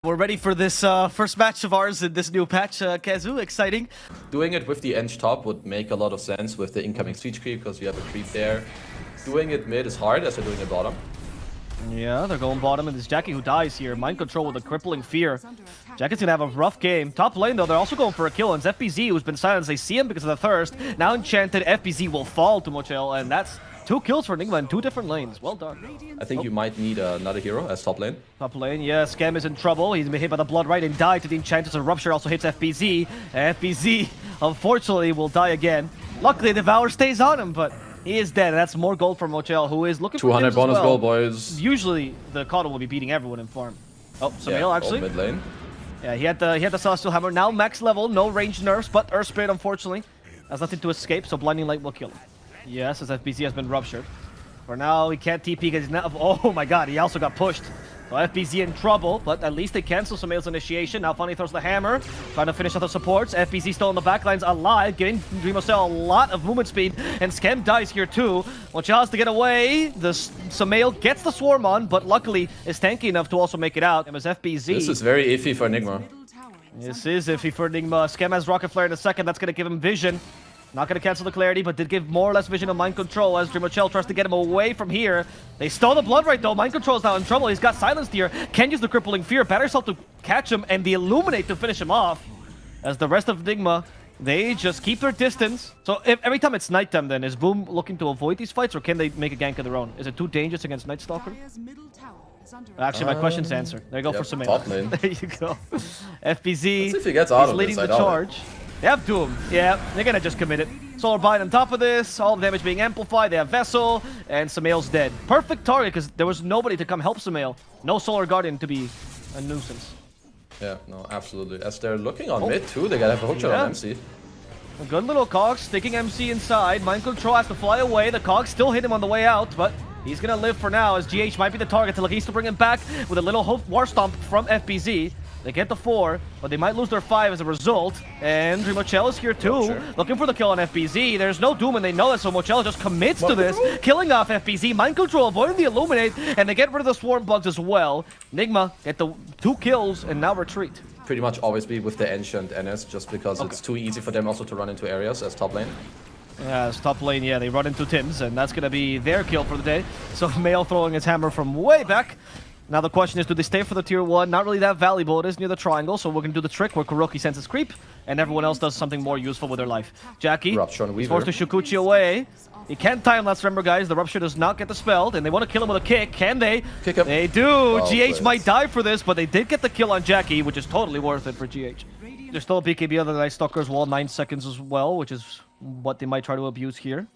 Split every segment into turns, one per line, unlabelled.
We're ready for this first match of ours in this new patch, Kazu. Exciting.
Doing it with the Eng top would make a lot of sense with the incoming siege creep because you have a creep there. Doing it mid is hard as they're doing it bottom.
Yeah, they're going bottom, and it's Jackie who dies here. Mind control with a crippling fear. Jackie's gonna have a rough game. Top lane, though, they're also going for a kill. And it's FBZ who's been silenced. They see him because of the thirst. Now enchanted, FBZ will fall to Mochel, and that's 2 kills for NIGMA in 2 different lanes. Well done.
I think you might need another hero as top lane.
Top lane, yeah, Scam is in trouble. He's been hit by the blood right and died to the enchanters. A rupture also hits FBZ. FBZ, unfortunately, will die again. Luckily, Devour stays on him, but he is dead. That's more gold for Mochel, who is looking for
200 bonus
well.
gold, boys.
Usually, the Caudal will be beating everyone in farm. Oh, Samael, actually.
Mid lane.
Yeah, he had the Celestial Hammer. Now max level, no range nerfs, but Earth Spirit, unfortunately, has nothing to escape, so Blinding Light will kill him. Yes, as FBZ has been ruptured. For now, he can't TP because he's not... Oh my god, he also got pushed. So FBZ in trouble, but at least they cancel Samael's initiation. Now finally throws the hammer, trying to finish other supports. FBZ still in the backlines, alive, giving DreamOcell a lot of movement speed, and Scam dies here too. Mochel has to get away. The Samael gets the swarm on, but luckily is tanky enough to also make it out. And as FBZ...
This is very iffy for NIGMA.
This is iffy for NIGMA. Scam has Rocket Flare in a second. That's going to give him vision. Not going to cancel the clarity, but did give more or less vision of mind control as DreamOcell tries to get him away from here. They stole the blood right though. Mind control is now in trouble. He's got silenced here. Can use the crippling fear. Batter herself to catch him and the illuminate to finish him off. As the rest of NIGMA, they just keep their distance. So if every time it's nighttime, then is Boom looking to avoid these fights, or can they make a gank of their own? Is it too dangerous against Night Stalker? Actually, my question's answered. There you go for Samael.
Top lane.
There you go. FBZ.
Let's see if he gets out
is
of
leading
this.
the charge. They have Doom. Yeah, they're gonna just commit it. Solar Bind on top of this, all the damage being amplified. They have Vessel, and Samael's dead. Perfect target, because there was nobody to come help Samael. No Solar Guardian to be a nuisance.
Yeah, no, absolutely. As they're looking on mid too, they gotta have a hook shot on MC.
A good little Cog sticking MC inside. Mind control has to fly away. The Cog still hit him on the way out, but he's gonna live for now as GH might be the target till he needs to bring him back with a little War Stomp from FBZ. They get the 4, but they might lose their 5 as a result. And DreamOcell is here too, looking for the kill on FBZ. There's no Doom and they know that, so Mochel just commits to this, killing off FBZ. Mind control, avoiding the Illuminate, and they get rid of the Swarm Bugs as well. NIGMA get the 2 kills and now retreat.
Pretty much always be with the Ancient NS just because it's too easy for them also to run into areas as top lane.
Yeah, as top lane, yeah, they run into Tims, and that's going to be their kill for the day. So Mail throwing his hammer from way back. Now the question is, do they stay for the tier 1? Not really that valuable. It is near the triangle, so we're going to do the trick where Kuroki sends his creep, and everyone else does something more useful with their life. Jackie is forced to Shukuchi away. He can't time lapse, remember guys, the Rupture does not get dispelled, and they want to kill him with a kick. Can they?
Kick him.
They do! GH might die for this, but they did get the kill on Jackie, which is totally worth it for GH. There's still a BKB on the Night Stalker's wall, 9 seconds as well, which is what they might try to abuse here.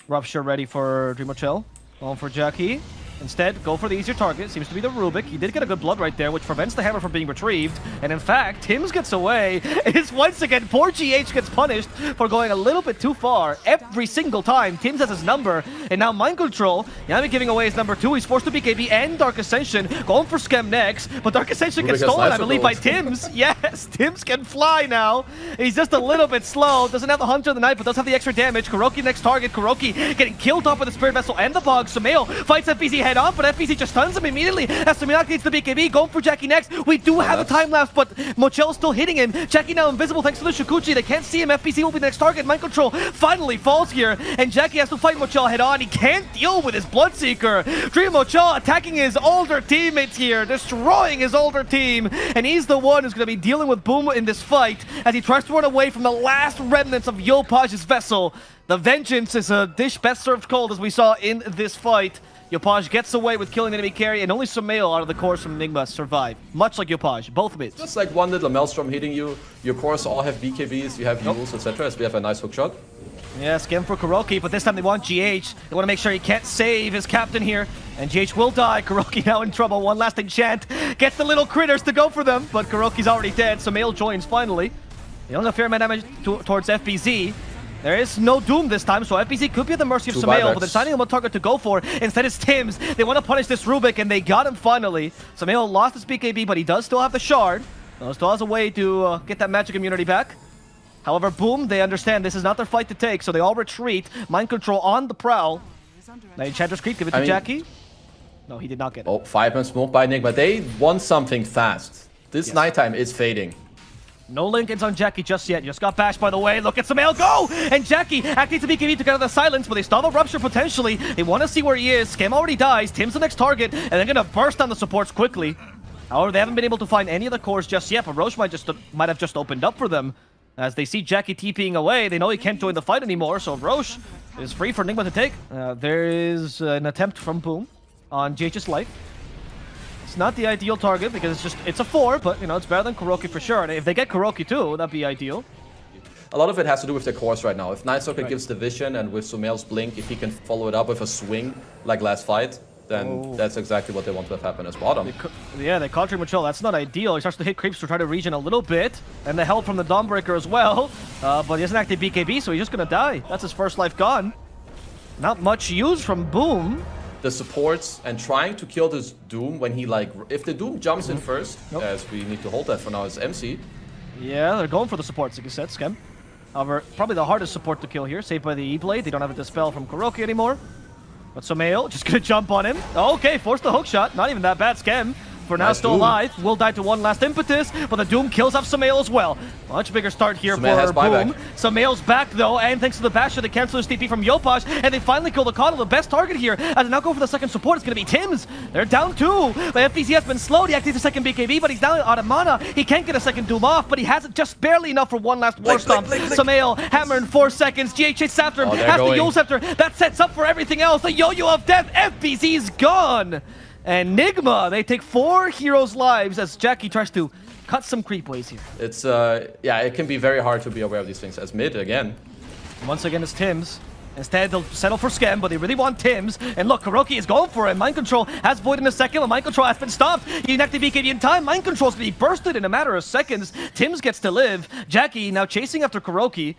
Rupture ready for DreamOcell. Going for Jackie. Instead, go for the easier target. Seems to be the Rubik. He did get a good blood right there, which prevents the hammer from being retrieved. And in fact, Tims gets away. It's once again, poor GH gets punished for going a little bit too far. Every single time, Tims has his number. And now Mind Control, Yami giving away his number 2. He's forced to BKB and Dark Ascension. Going for Scam next. But Dark Ascension gets stolen, I believe, by Tims. Yes, Tims can fly now. He's just a little bit slow. Doesn't have the Hunter of the Night, but does have the extra damage. Kuroki next target. Kuroki getting killed off with the Spirit Vessel and the Bog. Samael fights FBZ head on, but FBZ just stuns him immediately as Samael gets the BKB, going for Jackie next. We do have a time lapse, but Mochel's still hitting him. Jackie now invisible thanks to the Shukuchi. They can't see him. FBZ will be the next target. Mind control finally falls here, and Jackie has to fight Mochel head on. He can't deal with his Bloodseeker. DreamOcell attacking his older teammates here, destroying his older team, and he's the one who's going to be dealing with Boom in this fight as he tries to run away from the last remnants of Yopaj's Vessel. The vengeance is a dish best served cold, as we saw in this fight. Yopaj gets away with killing the enemy carry, and only Samael out of the cores from NIGMA survive. Much like Yopaj, both mids.
Just like one little Maelstrom hitting you. Your cores all have BKBs, you have Yules, etc. As we have a nice hook shot.
Yeah, Scam for Kuroki, but this time they want GH. They want to make sure he can't save his captain here. And GH will die. Kuroki now in trouble. One last enchant. Gets the little critters to go for them, but Kuroki's already dead. Samael joins finally. They only have a fair amount of damage towards FBZ. There is no Doom this time, so FBZ could be at the mercy of Samael, but they're deciding on what target to go for. Instead, it's Tims. They want to punish this Rubik, and they got him finally. Samael lost his BKB, but he does still have the Shard. Still has a way to get that magic immunity back. However, Boom, they understand this is not their fight to take, so they all retreat. Mind control on the prowl. Now Enchanter's Creep, give it to Jackie. No, he did not get it.
Oh, 5-man smoke by NIGMA. They want something fast. This nighttime is fading.
No Lincolns on Jackie just yet. Just got bashed, by the way. Look at Samael go! And Jackie activates the BKB to get out of the silence, but they stall the Rupture potentially. They want to see where he is. Scam already dies. Tim's the next target, and they're going to burst down the supports quickly. However, they haven't been able to find any of the cores just yet, but Roche might have just opened up for them. As they see Jackie TPing away, they know he can't join the fight anymore, so Roche is free for NIGMA to take. There is an attempt from Boom on GH's life. It's not the ideal target because it's a 4, but you know, it's better than Kuroki for sure. And if they get Kuroki too, that'd be ideal.
A lot of it has to do with their cores right now. If Nightstalker gives the vision and with Sumail's blink, if he can follow it up with a swing like last fight, then that's exactly what they want to have happen as bottom.
They contra Mochel. That's not ideal. He starts to hit creeps to try to regen a little bit. And the help from the Dawnbreaker as well. But he doesn't active BKB, so he's just going to die. That's his first life gone. Not much use from Boom.
The supports and trying to kill this Doom when he if the Doom jumps in first, as we need to hold that for now as MC.
Yeah, they're going for the supports, like you said, Scam. However, probably the hardest support to kill here, saved by the E-Blade. They don't have a Dispel from Kuroki anymore. But Sumail just gonna jump on him. Okay, force the hook shot. Not even that bad, Scam. For now, still alive. Will die to one last impetus, but the Doom kills off Sumail as well. Much bigger start here for Boom. Sumail's back though, and thanks to the Basher, they cancel his TP from Yopash, and they finally kill the Coddle, the best target here. As they now go for the second support, it's gonna be Tim's. They're down 2, but FPC has been slowed. He activates the second BKB, but he's down out of mana. He can't get a second Doom off, but he has it just barely enough for one last War Stomp. Sumail, hammer in 4 seconds. GH chases after him, has the Yo Scepter. That sets up for everything else. The Yo-Yo of Death, FPC's gone. And NIGMA, they take 4 heroes' lives as Jackie tries to cut some creep ways here.
It's, yeah, it can be very hard to be aware of these things. As mid, again.
Once again, it's Tim's. Instead, they'll settle for Scam, but they really want Tim's. And look, Kuroki is going for it. Mind Control has Void in a second, and Mind Control has been stopped. He didn't activate BKB in time. Mind Control's gonna be bursted in a matter of seconds. Tim's gets to live. Jackie now chasing after Kuroki.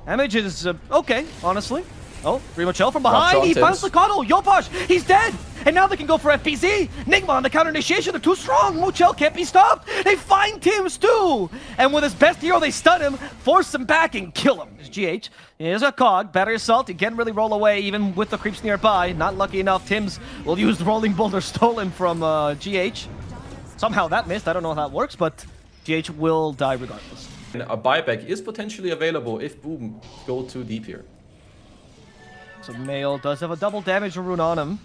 Damage is okay, honestly. Oh, Mochel from behind. He finds the Coddle. Yopash, he's dead. And now they can go for FPZ. NIGMA on the counter initiation. They're too strong. Mochel can't be stopped. They find Tim's too. And with his best hero, they stun him, force him back, and kill him. It's GH. Here's a Cog. Battery Assault. He can't really roll away, even with the creeps nearby. Not lucky enough. Tim's will use the Rolling Boulder stolen from GH. Somehow that missed. I don't know how that works, but GH will die regardless.
And a buyback is potentially available if Boom go too deep here.
So Mail does have a double damage rune on him.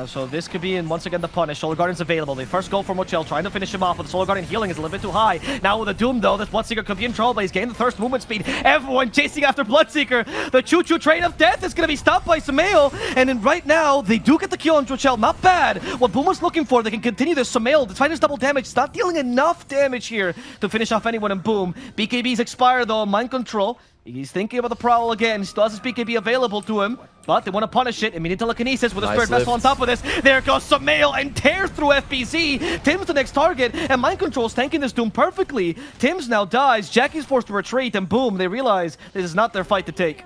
So this could be, once again, the punish. Solar Guardian's available. They first go for Mochel, trying to finish him off, but the Solar Guardian healing is a little bit too high. Now with the Doom, though, this Bloodseeker could be in trouble, but he's gained the thirst movement speed. Everyone chasing after Bloodseeker. The Choo-Choo Train of Death is going to be stopped by Sumail. And then right now, they do get the kill on Mochel. Not bad. What Boom was looking for, they can continue this. Sumail, despite his double damage, it's not dealing enough damage here to finish off anyone in Boom. BKB's expire, though. Mind Control. He's thinking about the Prowl again. He still has his BKB available to him, but they want to punish it. Immediate telekinesis with a Spirit Vessel on top of this. There goes Sumail and tears through FPZ. Tim's the next target, and Mind Control's tanking this Doom perfectly. Tim's now dies. Jackie's forced to retreat, and boom, they realize this is not their fight to take.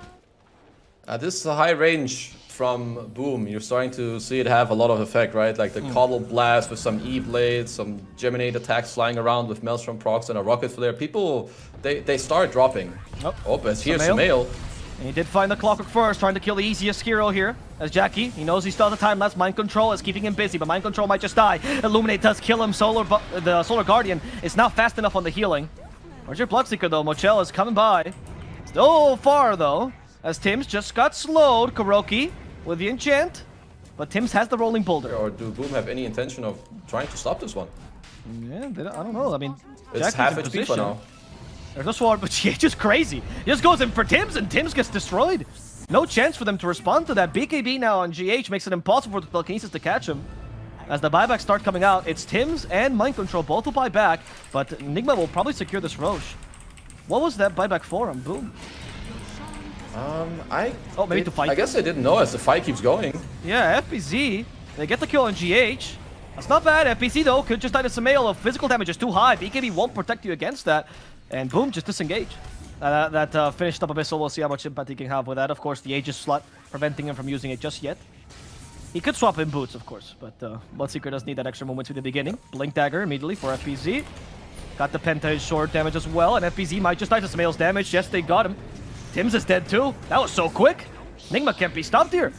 This is a high range from Boom. You're starting to see it have a lot of effect, right? Like the Coddle Blast with some E-Blades, some Geminate attacks flying around with Maelstrom procs and a Rocket Flare. People, they start dropping. Oh, but here's Sumail.
He did find the Clockwork first, trying to kill the easiest hero here. As Jackie, he knows he still has the time left. Mind Control is keeping him busy, but Mind Control might just die. Illuminate does kill him. The Solar Guardian is not fast enough on the healing. Where's your Bloodseeker, though? Mochel is coming by. Still far, though, as Tim's just got slowed. Kuroki with the enchant, but Tim's has the Rolling Boulder.
Or do Boom have any intention of trying to stop this one?
Yeah, I don't know. I mean,
it's half HP for now.
There's no sword, but it's just crazy. He just goes in for Tim's, and Tim's gets destroyed. No chance for them to respond to that. BKB now on GH makes it impossible for the telekinesis to catch him. As the buybacks start coming out, it's Tim's and Mind Control both will buy back, but NIGMA will probably secure this Roche. What was that buyback for on Boom? Maybe to fight.
I guess I didn't know as the fight keeps going.
Yeah, FPZ, they get the kill on GH. That's not bad. FPZ, though, could just die to Sumail. Physical damage is too high. BKB won't protect you against that. And Boom, just disengage. That finished up Abyssal. We'll see how much impact he can have with that. Of course, the Aegis slot preventing him from using it just yet. He could swap in boots, of course, but Bloodseeker does need that extra moment to the beginning. Blink Dagger immediately for FPZ. Got the Penta short damage as well, and FPZ might just die to Sumail's damage. Yes, they got him. Tim's is dead too. That was so quick. NIGMA can't be stopped here.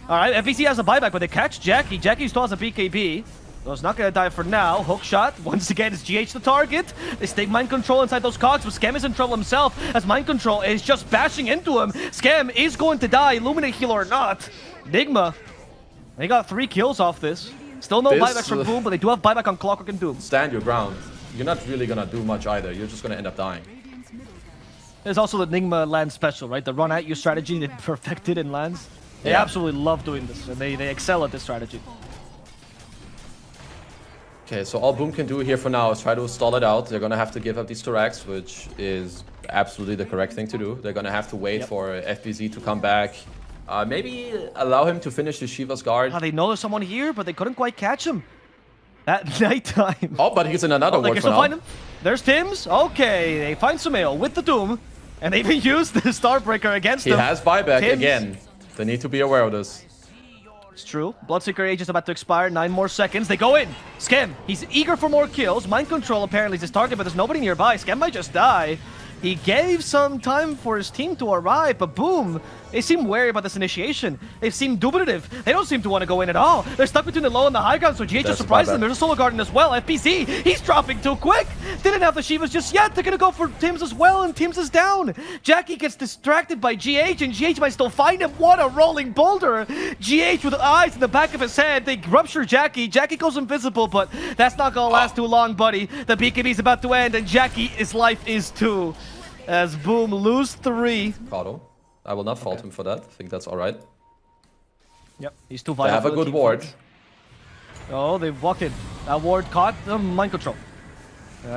Alright, FPZ has a buyback, but they catch Jackie. Jackie still has a BKB. So it's not gonna die for now. Hook shot. Once again, it's GH the target. They stay mind control inside those cogs, but Scam is in trouble himself as mind control is just bashing into him. Scam is going to die, Illuminate heal or not. NIGMA, they got 3 kills off this. Still no buyback from Boom, but they do have buyback on Clockwork and Doom.
Stand your ground. You're not really gonna do much either. You're just gonna end up dying.
There's also the NIGMA land special, right? The run at you strategy they perfected in lands. They absolutely love doing this, and they excel at this strategy.
Okay, so all Boom can do here for now is try to stall it out. They're gonna have to give up these 2 racks, which is absolutely the correct thing to do. They're gonna have to wait for FBZ to come back. Maybe allow him to finish the Shiva's guard.
They know there's someone here, but they couldn't quite catch him at nighttime.
Oh, but he's in another ward for now.
Find him. There's Tim's. Okay, they find Sumail with the Doom, and they even use the Starbreaker against him.
He has buyback
Tim's.
again. They need to be aware of this.
It's true. Bloodseeker Age is about to expire. 9 more seconds. They go in. Scam, he's eager for more kills. Mind Control apparently is his target, but there's nobody nearby. Scam might just die. He gave some time for his team to arrive, but Boom, they seem wary about this initiation. They seem dubitative. They don't seem to want to go in at all. They're stuck between the low and the high ground, so GH just surprises them. There's a Solar Garden as well. FPC, he's dropping too quick. Didn't have the Shivas just yet. They're going to go for Tim's as well, and Tim's is down. Jackie gets distracted by GH, and GH might still find him. What a rolling boulder. GH with eyes in the back of his head. They rupture Jackie. Jackie goes invisible, but that's not going to last too long, buddy. The BKB is about to end, and Jackie's life is too. As Boom lose 3.
Kado. I will not fault him for that. I think that's alright.
Yep, he's too
They
vital.
have a good ward.
Oh, they walked in. That ward caught the mind control.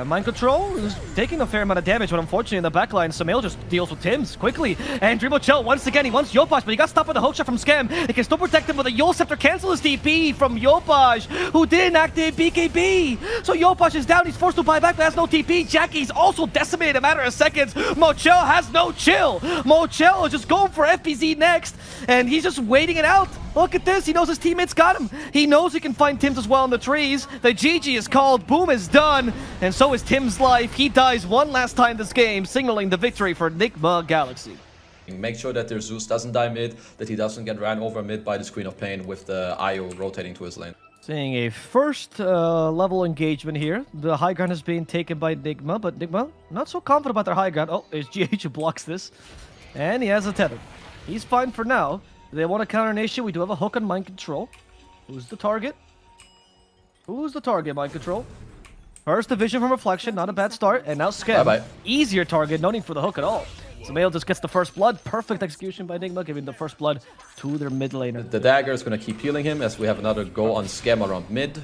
Mind control is taking a fair amount of damage, but unfortunately in the backline, Sumail just deals with Tim's quickly. And Dribble once again, he wants Yopaj, but he got stopped with a hook shot from Scam. They can still protect him, but the Yol Scepter cancels his TP from Yopaj, who didn't activate BKB. So Yopaj is down, he's forced to buy back, but has no TP. Jackie's also decimated in a matter of seconds. Mochel has no chill. Mochel is just going for FBZ next, and he's just waiting it out. Look at this, he knows his teammates got him. He knows he can find Tim's as well in the trees. The GG is called, Boom is done, and so is Tim's life. He dies one last time this game, signaling the victory for NIGMA Galaxy.
Make sure that their Zeus doesn't die mid, that he doesn't get ran over mid by the Screen of Pain with the IO rotating to his lane.
Seeing a first level engagement here. The high ground is being taken by NIGMA, but NIGMA not so confident about their high ground. Oh, there's GH who blocks this, and he has a tether. He's fine for now. They want to counter Nation. We do have a hook on mind control. Who's the target? Who's the target, mind control? First division from Reflection, not a bad start. And now Scam.
Bye-bye.
Easier target, no need for the hook at all. Sumail just gets the first blood. Perfect execution by NIGMA, giving the first blood to their mid laner.
The dagger is going to keep healing him as we have another go on Scam around mid.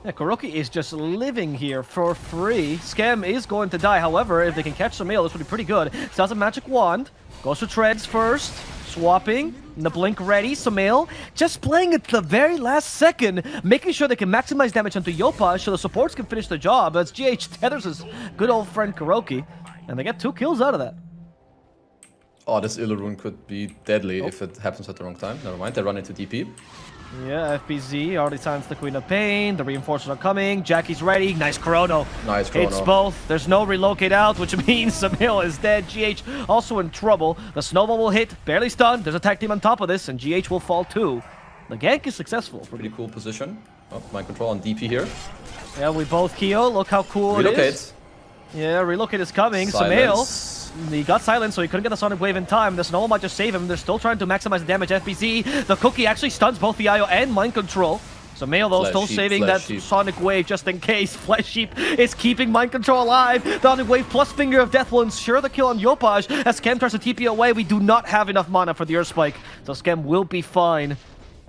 Yeah, Kuroki is just living here for free. Scam is going to die. However, if they can catch Sumail, this would be pretty good. Still has a magic wand. Goes for treads first. Swapping. The blink ready. Sumail just playing at the very last second, making sure they can maximize damage onto Yopaj so the supports can finish the job. As GH tethers his good old friend Kuroki. And they get 2 kills out of that.
Oh, this Illarune could be deadly if it happens at the wrong time. Never mind, they run into DP.
Yeah, FBZ already signs the Queen of Pain. The reinforcements are coming. Jackie's ready. Nice Chrono.
Nice Chrono.
Hits both. There's no relocate out, which means Sumail is dead. GH also in trouble. The snowball will hit. Barely stunned. There's a tag team on top of this, and GH will fall too. The gank is successful.
Pretty cool position. Oh, mind control on DP here.
Yeah, we both Keo. Look how cool
Relocate.
it is. Yeah, relocate is coming.
Silence.
Sumail, he got silenced, so he couldn't get the Sonic Wave in time. The Snowball might just save him. They're still trying to maximize the damage. FBZ, the cookie actually stuns both the IO and Mind Control. Sumail, though, still saving that Sonic Wave just in case. Flesh Sheep is keeping Mind Control alive. The Sonic Wave plus Finger of Death will ensure the kill on Yopaj. As Scam tries to TP away, we do not have enough mana for the Earth Spike, so Scam will be fine.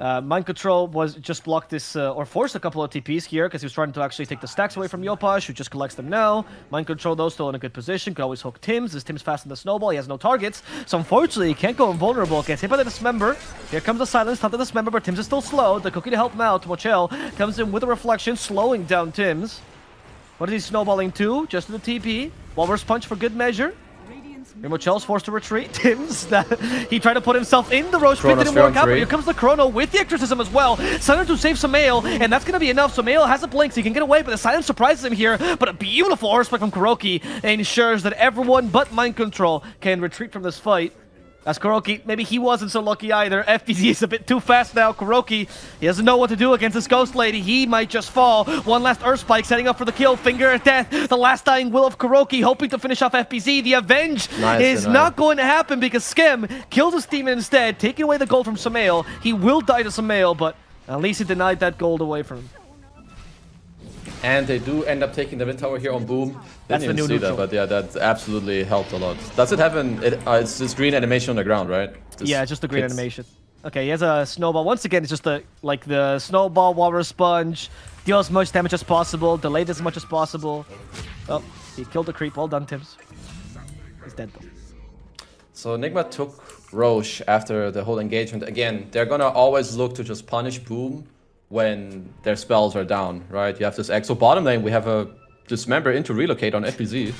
Mind Control was just blocked this, or forced a couple of TPs here, because he was trying to actually take the stacks away from Yopaj, who just collects them now. Mind Control, though, still in a good position. Could always hook Tim's, as Tim's fast in the snowball. He has no targets, so unfortunately, he can't go invulnerable. Gets hit by the Dismember. Here comes the silence, not the Dismember, but Tim's is still slow. The cookie to help him out. Mochel comes in with a reflection, slowing down Tim's. What is he snowballing to? Just to the TP. Walrus Punch for good measure. Mochel's forced to retreat. Tim's, he tried to put himself in the Roche Pit, didn't work out, but here comes the Chrono with the Exorcism as well. Silence to save Sumail, and that's going to be enough. Sumail has a blink, so he can get away, but the Silence surprises him here. But a beautiful Earthspike from Kuroki ensures that everyone but Mind Control can retreat from this fight. As Kuroki, maybe he wasn't so lucky either. FPZ is a bit too fast now. Kuroki, he doesn't know what to do against this Ghost Lady. He might just fall. One last Earth Spike setting up for the kill. Finger of Death. The last dying will of Kuroki, hoping to finish off FPZ. The Avenge is not going to happen because Skem kills his team instead, taking away the gold from Samael. He will die to Samael, but at least he denied that gold away from him.
And they do end up taking the mid tower here on Boom.
That's the new neutral.
That, but yeah, that absolutely helped a lot. Does it have an... it's this green animation on the ground, right?
Yeah, just the green animation. Okay, he has a snowball. Once again, it's just like the snowball, water sponge. Deal as much damage as possible. Delayed as much as possible. Oh, he killed the creep. Well done, Tims. He's dead, though.
So NIGMA took Roche after the whole engagement. Again, they're gonna always look to just punish Boom when their spells are down, right? You have this Exo bottom lane. We have a Dismember into relocate on FPZ.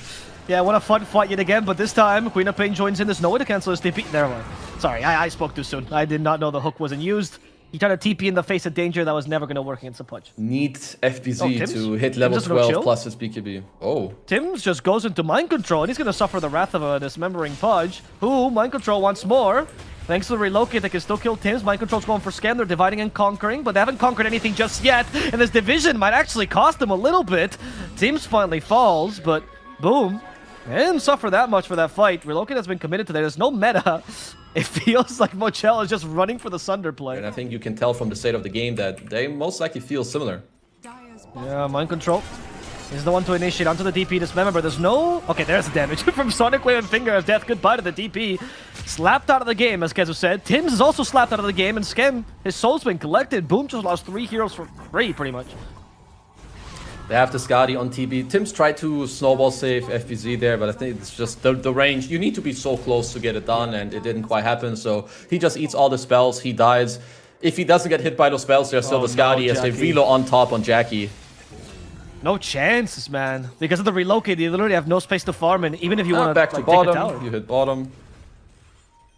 Yeah, what a fun fight yet again, but this time Queen of Pain joins in. There's no way to cancel his TP. Never mind. Sorry, I spoke too soon. I did not know the hook wasn't used. He tried to TP in the face of danger. That was never going to work against a punch.
Need FPZ to hit level 12 plus his BKB. Oh.
Tims just goes into mind control, and he's going to suffer the wrath of a dismembering Pudge, who mind control once more. Thanks to the relocate, they can still kill Tims. Mind control's going for Skem. They're dividing and conquering, but they haven't conquered anything just yet. And this division might actually cost them a little bit. Tims finally falls, but Boom. They didn't suffer that much for that fight. Relocate has been committed to there. There's no meta. It feels like Mochel is just running for the Sunder play.
And I think you can tell from the state of the game that they most likely feel similar.
Yeah, mind control is the one to initiate onto the DP. Dismember, there's no... Okay, there's the damage from Sonic Wave and Finger of Death. Goodbye to the DP. Slapped out of the game, as Kezu said. Tims is also slapped out of the game, and Skem, his soul's been collected. Boom just lost 3 heroes for free, pretty much.
They have the Skadi on TB. Tims tried to snowball save FPZ there, but I think it's just the range. You need to be so close to get it done, and it didn't quite happen. So he just eats all the spells. He dies. If he doesn't get hit by those spells, there's still the Skadi as they reload on top on Jackie.
No chances, man. Because of the relocate, you literally have no space to farm, and even if you want
back
to
to
take a tower.
bottom, you hit bottom.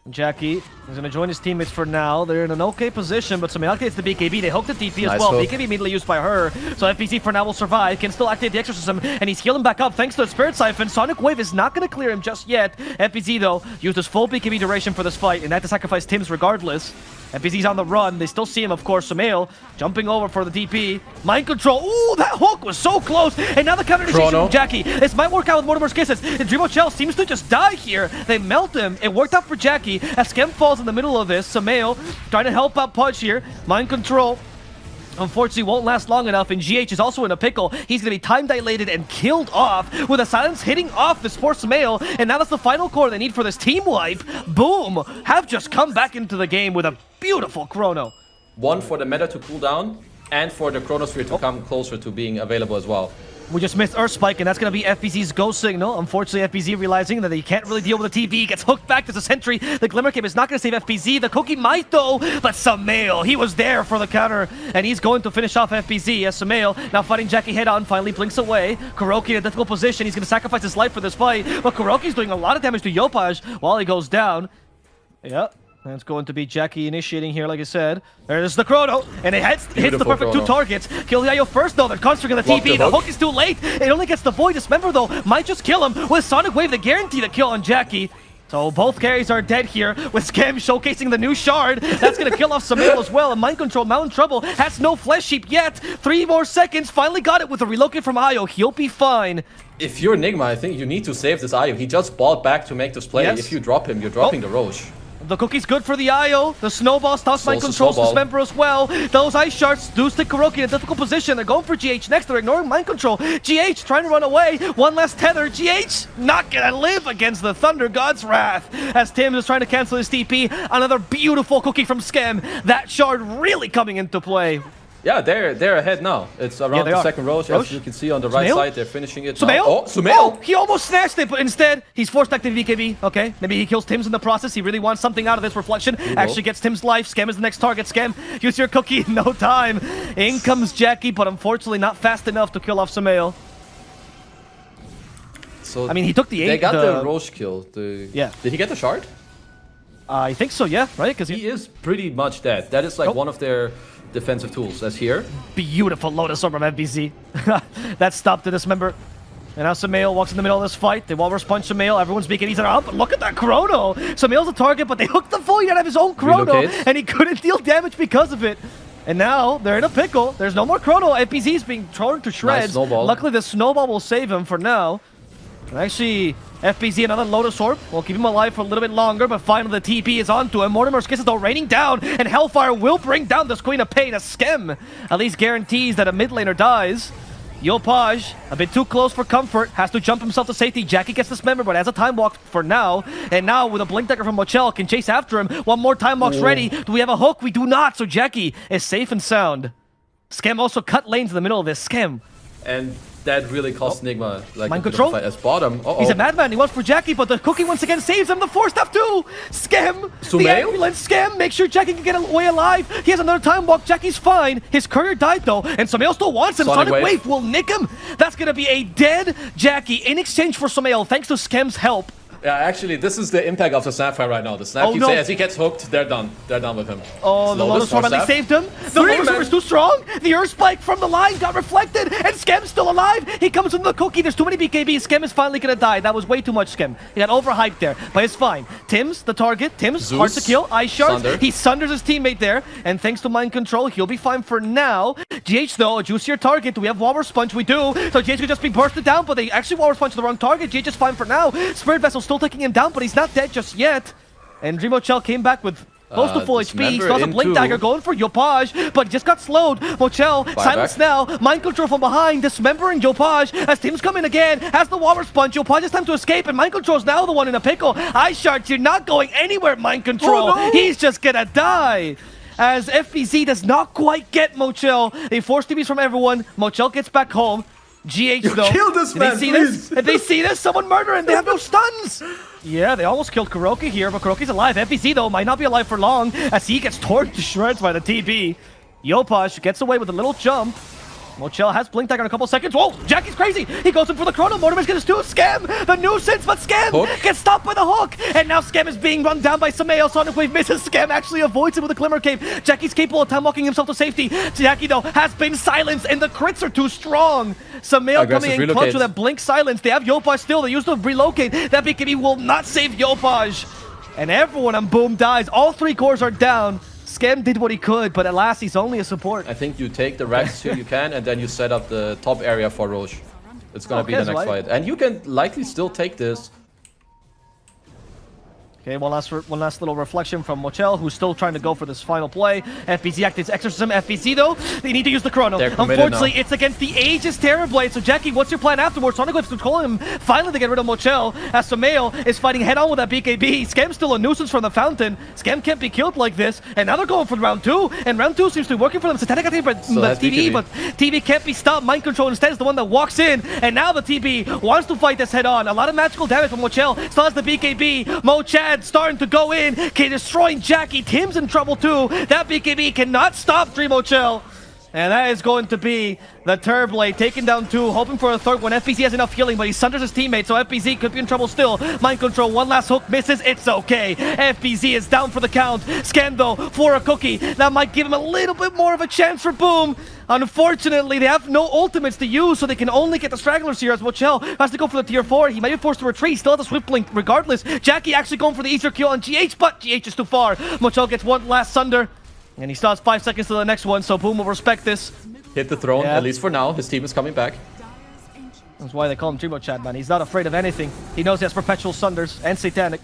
Jackie is going to join his teammates for now. They're in an okay position, but Samael activates the BKB. They hook the TP as well. BKB immediately used by her. So FPZ for now will survive. Can still activate the Exorcism, and he's healing back up thanks to the Spirit Siphon. Sonic Wave is not going to clear him just yet. FPZ, though, used his full BKB duration for this fight, and had to sacrifice Tims regardless. FPZ's on the run. They still see him, of course. Samael jumping over for the DP. Mind control. Ooh, that hook was so close. And now the counter initiation from Jackie. This might work out with Mortimer's Kisses. And Dreamo Chell seems to just die here. They melt him. It worked out for Jackie. As Skem falls in the middle of this, Samael trying to help out Pudge here. Mind control, unfortunately, won't last long enough, and GH is also in a pickle. He's going to be time dilated and killed off with a silence hitting off this poor Samael, and now that's the final core they need for this team wipe. Boom! Have just come back into the game with a beautiful chrono.
One for the meta to cool down, and for the chronosphere to come closer to being available as well.
We just missed Earth Spike, and that's going to be FPZ's Ghost Signal. Unfortunately, FPZ realizing that he can't really deal with the TV, gets hooked back to the Sentry. The Glimmer Cape is not going to save FPZ. The Cookie might, though, but Samael, he was there for the counter, and he's going to finish off FPZ as Samael, now fighting Jackie head-on, finally blinks away. Kuroki in a difficult position. He's going to sacrifice his life for this fight, but Kuroki's doing a lot of damage to Yopaj while he goes down. Yep. And it's going to be Jackie initiating here, like I said. There's the chrono, and it hits the perfect chrono. 2 targets. Kill the IO first, though. They're constructing the TP. The hook is too late. It only gets the Void. Dismember, though, might just kill him with Sonic Wave to guarantee the kill on Jackie. So both carries are dead here, with Skem showcasing the new shard. That's going to kill off Samael as well. And Mind Control, Mountain Trouble, has no Flesh Heap yet. 3 more seconds. Finally got it with a relocate from IO. He'll be fine.
If you're NIGMA, I think you need to save this IO. He just bought back to make this play.
Yes.
If you drop him, you're dropping the Roche.
The Cookie's good for the IO. The Snowball stops Mind Control's Dismember as well. Those Ice Shards do stick Kuroki in a difficult position. They're going for GH next. They're ignoring Mind Control. GH trying to run away. One last tether. GH not gonna live against the Thunder God's Wrath. As Tim is trying to cancel his TP. Another beautiful Cookie from Skem. That shard really coming into play.
Yeah, they're ahead now. It's around the second Roche. As you can see on the right side, they're finishing it.
Samael?
Oh, Samael!
Oh, he almost snatched it, but instead, he's forced back to VKB. Okay, maybe he kills Tims in the process. He really wants something out of this reflection. Actually gets Tim's life. Skem is the next target. Skem, use your Cookie in no time. In comes Jackie, but unfortunately not fast enough to kill off Samael.
So
I mean, he took the 8.
They got the Roche kill.
Yeah.
Did he get the shard?
I think so, yeah, right? Because
he is pretty much dead. That is like one of their defensive tools. As here.
Beautiful Lotus Orb from FBZ. That stopped the Dismember. And now Sumail walks in the middle of this fight. They walrus punch Sumail. Everyone's BKBs are up. But look at that chrono. Sumail's a target, but they hooked the void out of his own chrono.
Relocate.
And he couldn't deal damage because of it. And now they're in a pickle. There's no more chrono. FPZ is being thrown to shreds.
Nice snowball.
Luckily, the snowball will save him for now. And actually, FPZ, another Lotus Orb. Will keep him alive for a little bit longer, but finally the TP is onto him. Mortimer's kisses though raining down, and Hellfire will bring down this Queen of Pain. A Skem at least guarantees that a mid laner dies. Yopaj, a bit too close for comfort, has to jump himself to safety. Jackie gets dismembered, but has a time walk for now. And now with a blink dagger from Mochel, can chase after him. One more time walk's ready. Do we have a hook? We do not, so Jackie is safe and sound. Skem also cut lanes in the middle of this. Skem.
And that really cost NIGMA like
Mind
a bit of a
control?
fight as bottom.
He's a madman. He wants for Jackie, but the cookie once again saves him. The 4-step too. Skem. The
Sumail?
ambulance. Skem. Make sure Jackie can get away alive. He has another time walk. Jackie's fine. His courier died though, and Sumail still wants him.
Sonic
Sonic
Wave
Wave will nick him. That's gonna be a dead Jackie in exchange for Sumail, thanks to Skem's help.
Yeah, actually, this is the impact of the Snapfire right now. The Snap
Oh,
keeps
no.
saying, as he gets hooked, they're done. They're done with him.
Oh, the Lotus Orb at least saved him. The Lotus Orb is too strong. The Earth Spike from the line got reflected, and Skem's still alive. He comes from the cookie. There's too many BKBs. Skem is finally gonna die. That was way too much Skem. He got overhyped there, but it's fine. Tim's the target. Tim's
Zeus,
hard to kill. Ice Shards.
Sunder.
He sunders his teammate there, and thanks to mind control, he'll be fine for now. GH though, a juicier target. Do we have Walrus Punch? We do. So GH could just be bursted down, but they actually Walrus Punch the wrong target. GH is fine for now. Spirit Vessel still taking him down, but he's not dead just yet. And Dreamochel came back with close to full HP. He still has a Blink Dagger going for Yopaj, but just got slowed. Mochel, silence now. Mind control from behind, dismembering Yopaj as Tim's coming again. Has the Walrus Punch. Yopaj has time to escape, and Mind Control's now the one in a pickle. Ice Shards, you're not going anywhere, Mind Control.
Oh, no.
He's just gonna die. As FPZ does not quite get Mochel. They force TVs from everyone. Mochel gets back home. GH though.
Kill this man,
Did they see
please.
this? Did they see this? Someone murder him. They have no stuns. Yeah, they almost killed Kuroki here, but Kuroki's alive. FPZ though might not be alive for long as he gets torn to shreds by the TB. Yopaj gets away with a little jump. Mochel has Blink Dagger in a couple seconds. Whoa, Jackie's crazy. He goes in for the chrono. Mortimer's gonna do Skem. The nuisance, but Skem gets stopped by the hook. And now Skem is being run down by Sumail. Sonic Wave misses. Skem actually avoids it with a Glimmer Cape. Jackie's capable of time walking himself to safety. Jackie though has been silenced and the crits are too strong. Sumail coming in clutch with that Blink silence. They have Yopaj still. They used to relocate. That BKB will not save Yopaj. And everyone on Boom dies. All three cores are down. Skem did what he could, but at last he's only a support.
I think you take the Rex who you can, and then you set up the top area for Roche. It's gonna be the next fight. And you can likely still take this.
Okay, one last little reflection from Mochel, who's still trying to go for this final play. FPZ activates Exorcism. FPZ, though, they need to use the chrono. Unfortunately, it's against the Aegis Terrorblade. So, Jackie, what's your plan afterwards? Sonic Wave's controlling him. Finally, they get rid of Mochel, as Sumail is fighting head-on with that BKB. Skem's still a nuisance from the fountain. Skem can't be killed like this. And now they're going for round 2. And round 2 seems to be working for them. Satanic activates TB, but TB can't be stopped. Mind Control instead is the one that walks in. And now the TB wants to fight this head-on. A lot of magical damage from Mochel. Still has the BKB. Mochad starting to go in. Okay, destroying Jackie. Tim's in trouble too. That BKB cannot stop Dreamochel. And that is going to be the Terrorblade taking down 2, hoping for a third one. FPZ has enough healing, but he sunders his teammate, so FPZ could be in trouble still. Mind Control, one last hook, misses, it's okay. FPZ is down for the count. Scan though, for a cookie. That might give him a little bit more of a chance for Boom. Unfortunately, they have no ultimates to use, so they can only get the stragglers here as Mochel has to go for the tier 4. He might be forced to retreat, still has the Swift Blink regardless. Jackie actually going for the easier kill on GH, but GH is too far. Mochel gets one last Sunder. And he still has 5 seconds to the next one, so Boom will respect this.
Hit the throne, at least for now. His team is coming back.
That's why they call him Dreamochad, man. He's not afraid of anything. He knows he has Perpetual Sunders and Satanic.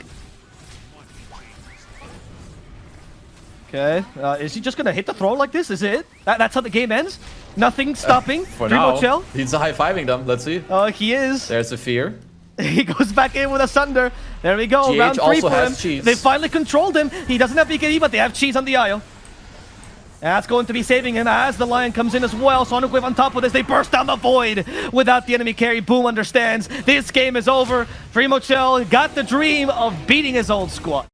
Okay, is he just gonna hit the throne like this? Is it? That's how the game ends? Nothing stopping
For
Dreamochel?
now, he's high-fiving them. Let's see.
He is.
There's the fear.
He goes back in with a Sunder. There we go,
GH
round 3
also
for him.
has cheese.
They finally controlled him. He doesn't have BKB, but they have cheese on the aisle. And that's going to be saving him as the Lion comes in as well. Sonic Wave on top of this. They burst down the void without the enemy carry. Boom understands. This game is over. Dreamochel got the dream of beating his old squad.